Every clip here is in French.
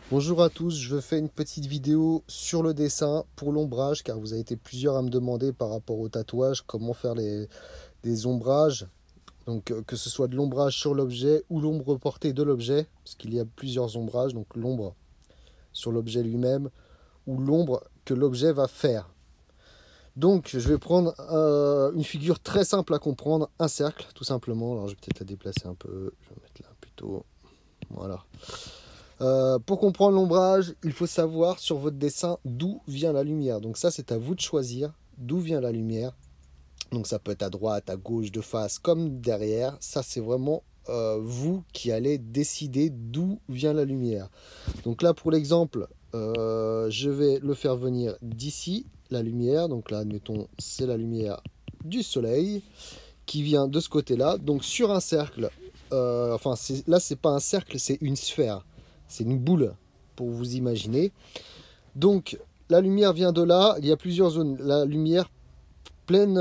Bonjour à tous, je fais une petite vidéo sur le dessin pour l'ombrage car vous avez été plusieurs à me demander par rapport au tatouage comment faire des ombrages. Donc que ce soit de l'ombrage sur l'objet ou l'ombre portée de l'objet, parce qu'il y a plusieurs ombrages, donc l'ombre sur l'objet lui-même ou l'ombre que l'objet va faire. Donc je vais prendre une figure très simple à comprendre, un cercle tout simplement. Alors je vais peut-être la déplacer un peu, je vais mettre là plutôt, voilà. Pour comprendre l'ombrage, il faut savoir sur votre dessin d'où vient la lumière. Donc ça, c'est à vous de choisir d'où vient la lumière. Donc ça peut être à droite, à gauche, de face, comme derrière. Ça, c'est vraiment vous qui allez décider d'où vient la lumière. Donc là, pour l'exemple, je vais le faire venir d'ici, la lumière. Donc là, admettons, c'est la lumière du soleil qui vient de ce côté-là. Donc sur un cercle, enfin là, c'est pas un cercle, c'est une sphère. C'est une boule, pour vous imaginer. Donc, la lumière vient de là. Il y a plusieurs zones. La lumière plein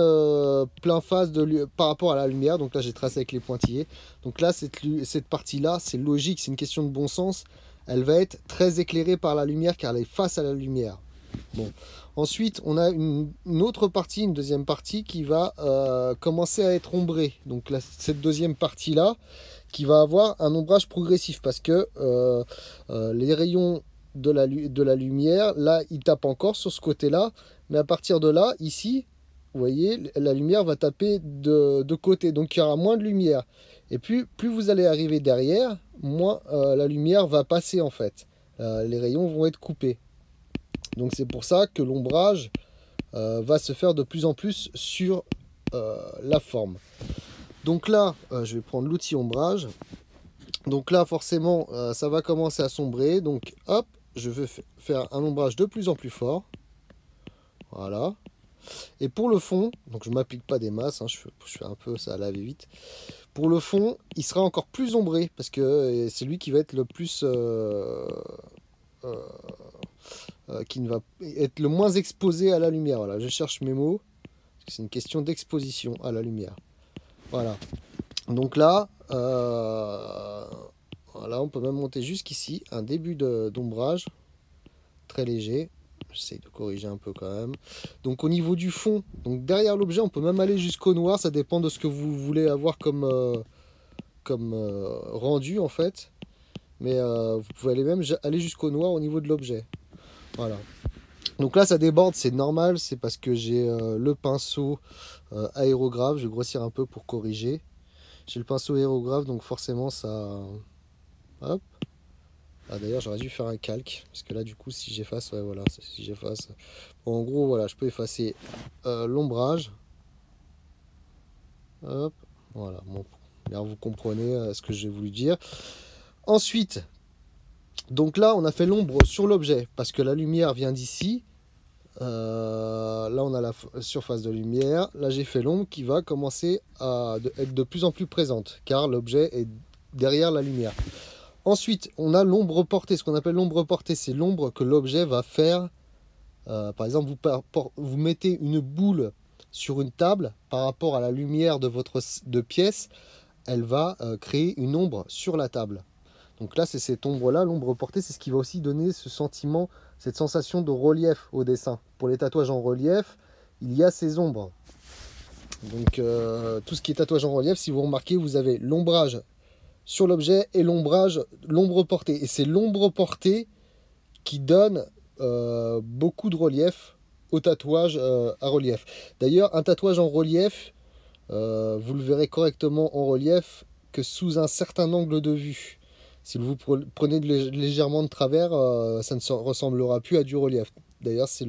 phase par rapport à la lumière. Donc là, j'ai tracé avec les pointillés. Donc là, cette partie-là, c'est logique, c'est une question de bon sens. Elle va être très éclairée par la lumière car elle est face à la lumière. Bon. Ensuite, on a une autre partie, une deuxième partie qui va commencer à être ombrée. Donc là, cette deuxième partie-là, qui va avoir un ombrage progressif parce que les rayons de la lumière, là, ils tapent encore sur ce côté-là, mais à partir de là, ici, vous voyez, la lumière va taper de côté, donc il y aura moins de lumière. Et puis, plus vous allez arriver derrière, moins la lumière va passer en fait. Les rayons vont être coupés. Donc c'est pour ça que l'ombrage va se faire de plus en plus sur la forme. Donc là, je vais prendre l'outil ombrage. Donc là, forcément, ça va commencer à sombrer. Donc hop, je vais faire un ombrage de plus en plus fort. Voilà. Et pour le fond, donc je ne m'applique pas des masses, hein, je fais un peu ça à laver vite. Pour le fond, il sera encore plus ombré parce que c'est lui qui va être le plus euh, qui ne va être le moins exposé à la lumière. Voilà, je cherche mes mots. C'est une question d'exposition à la lumière. Voilà. Donc là, voilà, on peut même monter jusqu'ici, un début d'ombrage très léger. J'essaye de corriger un peu quand même. Donc au niveau du fond, donc derrière l'objet, on peut même aller jusqu'au noir. Ça dépend de ce que vous voulez avoir comme rendu en fait. Mais vous pouvez aller même aller jusqu'au noir au niveau de l'objet. Voilà. Donc là, ça déborde, c'est normal, c'est parce que j'ai le pinceau aérographe. Je vais grossir un peu pour corriger. J'ai le pinceau aérographe, donc forcément ça. Hop. Ah, d'ailleurs, j'aurais dû faire un calque, parce que là, du coup, si j'efface, ouais, voilà, si j'efface. Bon, en gros, voilà, je peux effacer l'ombrage. Hop, voilà. Bon, alors vous comprenez ce que j'ai voulu dire. Ensuite, donc là, on a fait l'ombre sur l'objet, parce que la lumière vient d'ici. Là, on a la surface de lumière. Là, j'ai fait l'ombre qui va commencer à être de plus en plus présente, car l'objet est derrière la lumière. Ensuite, on a l'ombre portée. Ce qu'on appelle l'ombre portée, c'est l'ombre que l'objet va faire. Par exemple, vous mettez une boule sur une table par rapport à la lumière de votre pièce, elle va créer une ombre sur la table. Donc là, c'est cette ombre-là, l'ombre portée, c'est ce qui va aussi donner ce sentiment, cette sensation de relief au dessin. Pour les tatouages en relief, il y a ces ombres. Donc tout ce qui est tatouage en relief, si vous remarquez, vous avez l'ombrage sur l'objet et l'ombre portée. Et c'est l'ombre portée qui donne beaucoup de relief au tatouage à relief. D'ailleurs, un tatouage en relief, vous le verrez correctement en relief que sous un certain angle de vue. Si vous prenez légèrement de travers, ça ne ressemblera plus à du relief. D'ailleurs, c'est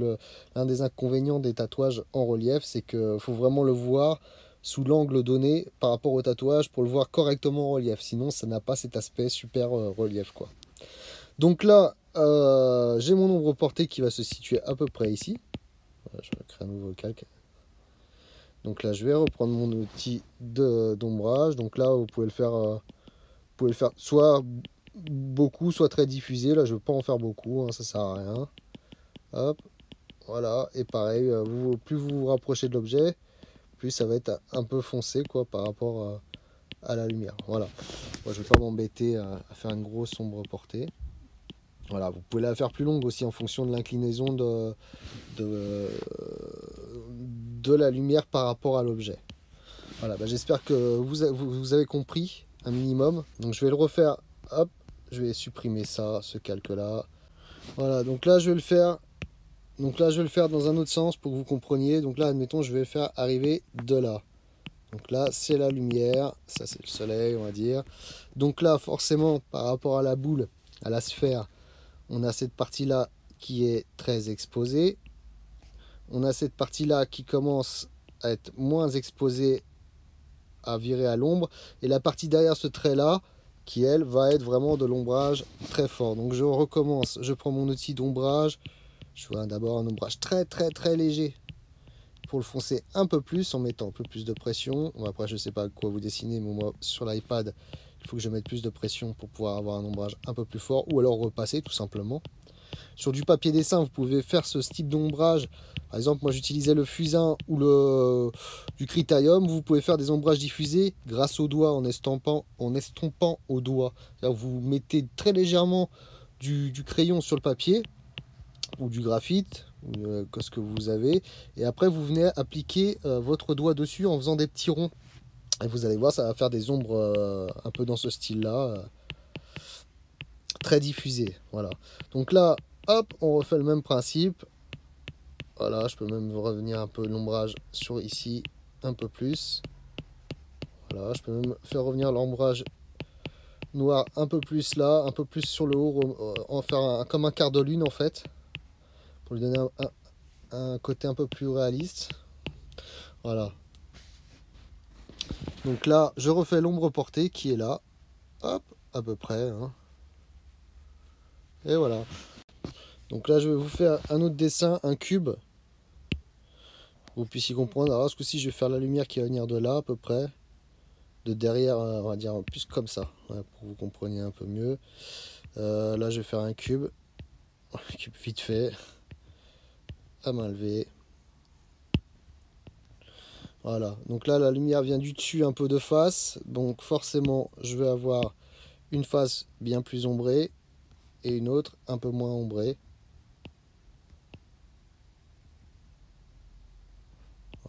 l'un des inconvénients des tatouages en relief, c'est qu'il faut vraiment le voir sous l'angle donné par rapport au tatouage pour le voir correctement en relief. Sinon, ça n'a pas cet aspect super relief, quoi. Donc là, j'ai mon ombre portée qui va se situer à peu près ici. Voilà, je vais créer un nouveau calque. Donc là, je vais reprendre mon outil d'ombrage. Donc là, vous pouvez le faire soit beaucoup, soit très diffusé. Là, je ne veux pas en faire beaucoup, hein, ça sert à rien. Hop, voilà. Et pareil, plus vous vous rapprochez de l'objet, plus ça va être un peu foncé quoi, par rapport à la lumière. Voilà. Moi, je ne vais pas m'embêter à faire une grosse ombre portée. Voilà, vous pouvez la faire plus longue aussi en fonction de l'inclinaison de, de la lumière par rapport à l'objet. Voilà, bah, j'espère que vous avez compris un minimum. Donc je vais le refaire. Hop, je vais supprimer ça, ce calque-là. Voilà, donc là je vais le faire. Donc là je vais le faire dans un autre sens pour que vous compreniez. Donc là, admettons, je vais le faire arriver de là. Donc là, c'est la lumière. Ça, c'est le soleil, on va dire. Donc là, forcément, par rapport à la boule, à la sphère, on a cette partie-là qui est très exposée. On a cette partie-là qui commence à être moins exposée, à virer à l'ombre. Et la partie derrière ce trait-là, qui elle, va être vraiment de l'ombrage très fort. Donc je recommence. Je prends mon outil d'ombrage. Je vois d'abord un ombrage très léger pour le foncer un peu plus en mettant un peu plus de pression. Bon, après, je ne sais pas quoi vous dessiner, mais moi, sur l'iPad, il faut que je mette plus de pression pour pouvoir avoir un ombrage un peu plus fort, ou alors repasser tout simplement. Sur du papier dessin, vous pouvez faire ce type d'ombrage. Par exemple, moi j'utilisais le fusain ou du Critérium. Vous pouvez faire des ombrages diffusés grâce au doigt, en estompant au doigt. Vous mettez très légèrement du crayon sur le papier ou du graphite, que ce que vous avez, et après vous venez appliquer votre doigt dessus en faisant des petits ronds. Et vous allez voir, ça va faire des ombres un peu dans ce style-là, très diffusées. Voilà. Donc là, hop, on refait le même principe. Voilà, je peux même revenir un peu l'ombrage sur ici, un peu plus. Voilà, je peux même faire revenir l'ombrage noir un peu plus là, un peu plus sur le haut, en faire comme un quart de lune en fait, pour lui donner un côté un peu plus réaliste. Voilà. Donc là, je refais l'ombre portée qui est là. Hop, à peu près. Hein. Et voilà. Donc là, je vais vous faire un autre dessin, un cube. Vous puissiez comprendre. Alors, ce coup-ci, je vais faire la lumière qui va venir de là, à peu près. De derrière, on va dire plus comme ça. Ouais, pour que vous compreniez un peu mieux. Là, je vais faire un cube. Un cube vite fait. À main levée. Voilà. Donc là, la lumière vient du dessus, un peu de face. Donc forcément, je vais avoir une face bien plus ombrée. Et une autre un peu moins ombrée.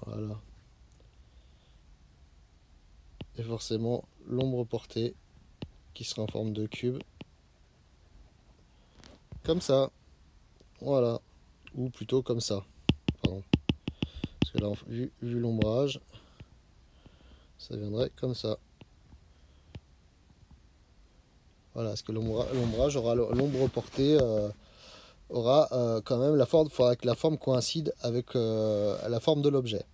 Voilà. Et forcément l'ombre portée qui sera en forme de cube. Comme ça. Voilà. Ou plutôt comme ça. Pardon. Parce que là, vu l'ombrage, ça viendrait comme ça. Voilà. Parce que l'ombrage aura l'ombre portée. Aura quand même la forme. Il faudra que la forme coïncide avec la forme de l'objet.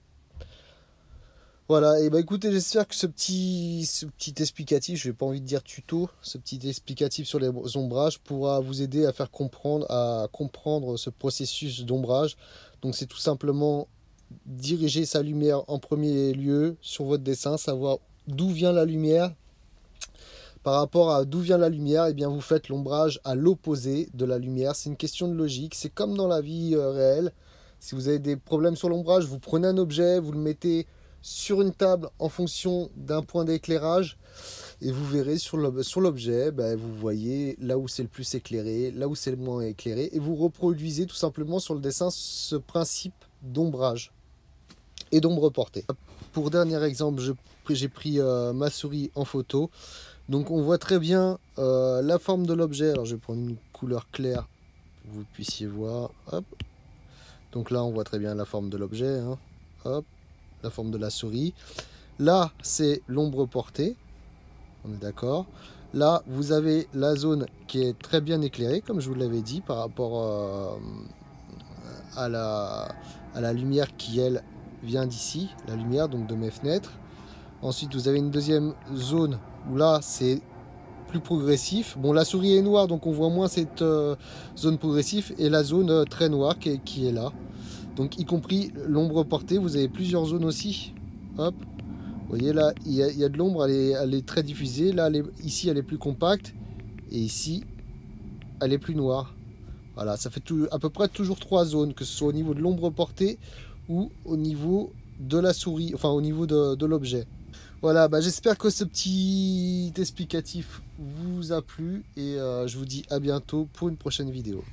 Voilà, et bah écoutez, j'espère que ce petit explicatif, je n'ai pas envie de dire tuto, ce petit explicatif sur les ombrages pourra vous aider à comprendre ce processus d'ombrage. Donc c'est tout simplement diriger sa lumière en premier lieu sur votre dessin, savoir d'où vient la lumière. Par rapport à d'où vient la lumière, et bien vous faites l'ombrage à l'opposé de la lumière. C'est une question de logique, c'est comme dans la vie réelle. Si vous avez des problèmes sur l'ombrage, vous prenez un objet, vous le mettez sur une table en fonction d'un point d'éclairage et vous verrez sur l'objet, vous voyez là où c'est le plus éclairé, là où c'est le moins éclairé, et vous reproduisez tout simplement sur le dessin ce principe d'ombrage et d'ombre portée. Pour dernier exemple, j'ai pris ma souris en photo. Donc on voit très bien la forme de l'objet. Alors je vais prendre une couleur claire pour que vous puissiez voir. Hop. Donc là on voit très bien la forme de l'objet. Hein. Hop. La forme de la souris. Là, c'est l'ombre portée. On est d'accord. Là, vous avez la zone qui est très bien éclairée, comme je vous l'avais dit, par rapport à la lumière qui, elle, vient d'ici. La lumière, donc de mes fenêtres. Ensuite, vous avez une deuxième zone où là, c'est plus progressif. Bon, la souris est noire, donc on voit moins cette zone progressive. Et la zone très noire qui est là. Donc y compris l'ombre portée, vous avez plusieurs zones aussi. Hop, vous voyez là, il y a de l'ombre, elle est très diffusée. Là, ici, elle est plus compacte. Et ici, elle est plus noire. Voilà, ça fait à peu près toujours 3 zones, que ce soit au niveau de l'ombre portée ou au niveau de la souris, enfin au niveau de l'objet. Voilà, bah, j'espère que ce petit explicatif vous a plu et je vous dis à bientôt pour une prochaine vidéo.